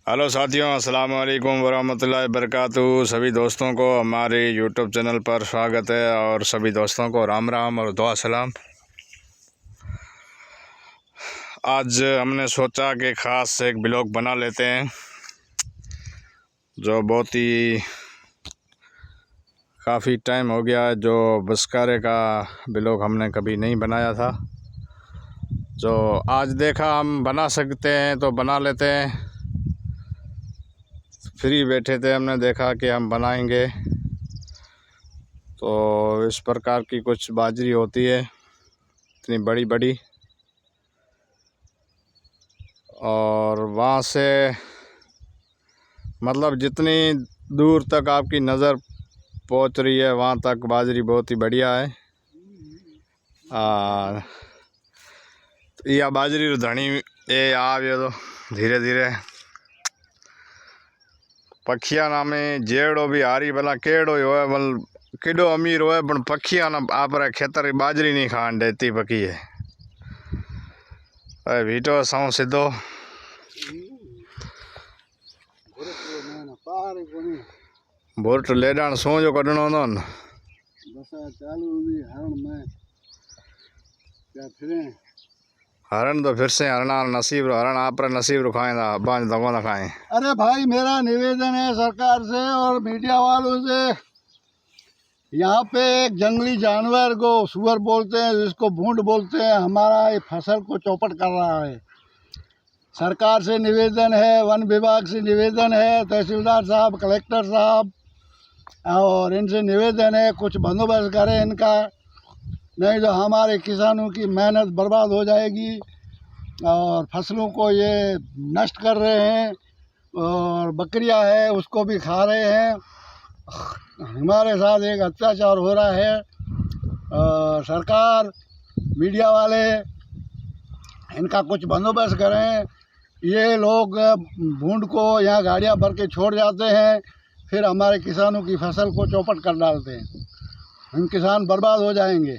Hello साथियों, अस्सलाम वालेकुम वरहमतुल्लाहि वबरकातुहू। सभी दोस्तों को हमारे यूट्यूब चैनल पर स्वागत है और सभी दोस्तों को राम राम और दुआ सलाम। आज हमने सोचा कि ख़ास एक ब्लॉग बना लेते हैं जो बहुत ही काफ़ी टाइम हो गया है, जो बसकारे का ब्लॉग हमने कभी नहीं बनाया था। जो आज देखा हम बना सकते हैं तो बना लेते हैं। फ्री बैठे थे, हमने देखा कि हम बनाएंगे। तो इस प्रकार की कुछ बाजरी होती है, इतनी बड़ी बड़ी, और वहाँ से मतलब जितनी दूर तक आपकी नज़र पहुँच रही है वहाँ तक बाजरी बहुत ही बढ़िया है। यह बाजरी धनी ये आवे तो धीरे धीरे पक्षिया ना में जेड़ो भी हारी भला केड़ो ही होए, बल केडो अमीर होए पण पक्षिया ना आप खेतर की बाजरी नहीं खान देती पकी है। अरे भीटो सौ सीधो बोट ले डाण सो जो कढणो न हरण तो फिर से हरणा नसीब हरण आप नसीब खाएंदा बांझ दगो ना खाएं। अरे भाई, मेरा निवेदन है सरकार से और मीडिया वालों से, यहाँ पे एक जंगली जानवर को सुअर बोलते हैं, जिसको भूंड बोलते हैं, हमारा ये फसल को चौपट कर रहा है। सरकार से निवेदन है, वन विभाग से निवेदन है, तहसीलदार साहब, कलेक्टर साहब, और इनसे निवेदन है कुछ बंदोबस्त करें इनका, नहीं तो हमारे किसानों की मेहनत बर्बाद हो जाएगी और फसलों को ये नष्ट कर रहे हैं। और बकरियां है उसको भी खा रहे हैं। हमारे साथ एक अत्याचार हो रहा है। सरकार, मीडिया वाले इनका कुछ बंदोबस्त करें। ये लोग भूंड को यहाँ गाड़ियाँ भर के छोड़ जाते हैं, फिर हमारे किसानों की फसल को चौपट कर डालते हैं। हम किसान बर्बाद हो जाएंगे।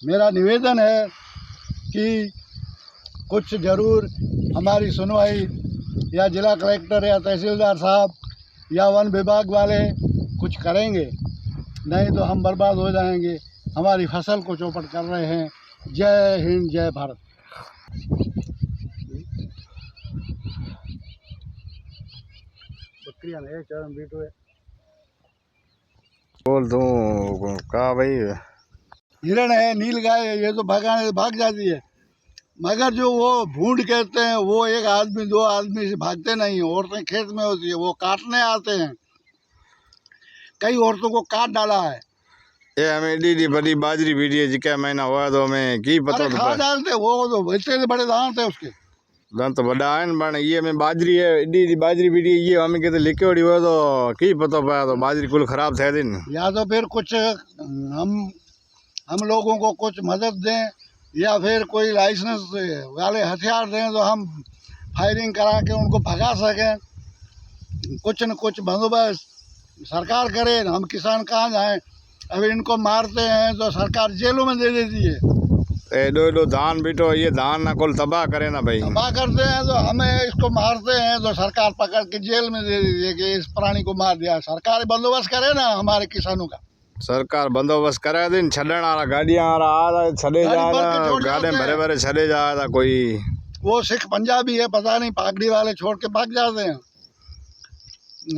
मेरा निवेदन है कि कुछ ज़रूर हमारी सुनवाई या जिला कलेक्टर या तहसीलदार साहब या वन विभाग वाले कुछ करेंगे, नहीं तो हम बर्बाद हो जाएंगे। हमारी फसल को चौपट कर रहे हैं। जय हिंद, जय भारत। बकरियां है चरण बीटो है। बोल दूँ का भाई, हिरण है, नील गाय है, ये तो भाग जाती है। मगर जो वो भूंड कहते हैं, वो एक आदमी दो आदमी से भागते नहीं हैं। औरतें खेत में होती है, वो काटने आते हैं। कई औरतों को काट डाला है। ये हमें डी बड़ी बाजरी बीड़ी जिका महीना हुआ तो हमें की पता अरे खा डालते, वो तो इतने बड़े दांत है उसके। दांत तो बड़ा है बन ये में बाजरी है, डी बाजरी बीड़ी ये हमें कहते लिक्विड हुआ तो की पता पाया तो बाजरी कुल खराब थे दिन। या तो फिर कुछ हम लोगों को कुछ मदद दें, या फिर कोई लाइसेंस वाले हथियार दें तो हम फायरिंग करा के उनको भगा सकें। कुछ न कुछ बंदोबस्त सरकार करे। हम किसान कहाँ जाएं? अभी इनको मारते हैं तो सरकार जेलों में दे देती है। एडो एडो धान बीटो, ये धान ना कुल तबाह करे ना भाई, तबाह करते हैं तो हमें इसको मारते हैं तो सरकार पकड़ के जेल में दे देती है कि इस प्राणी को मार दिया। सरकार बंदोबस्त करे ना हमारे किसानों का। सरकार बंदोबस्त करे दिन छड़न वाला गाड़ियां आ छड़े जा गाड़े भरे भरे छड़े जा रहा कोई। वो सिख पंजाबी है, पता नहीं, पागड़ी वाले छोड़ के भाग जाते हैं।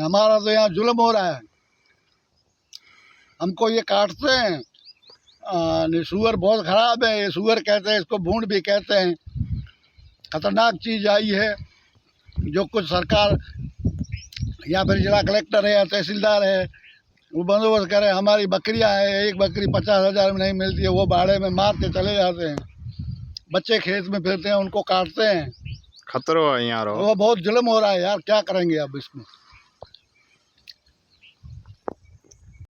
हमारा तो यहाँ जुल्म हो रहा है। हमको ये काटते हैं। सुअर बहुत ख़राब है। ये सुअर कहते हैं, इसको भूंड भी कहते हैं। खतरनाक चीज़ आई है। जो कुछ सरकार या फिर जिला कलेक्टर है या तहसीलदार है, वो बंदोबस्त करे। हमारी बकरियां है, एक बकरी 50,000 में नहीं मिलती है, वो भाड़े में मार के चले जाते हैं। बच्चे खेत में फिरते हैं, उनको काटते हैं। खतरो है यार, वो बहुत जुल्म हो रहा है यार, क्या करेंगे अब इसमें।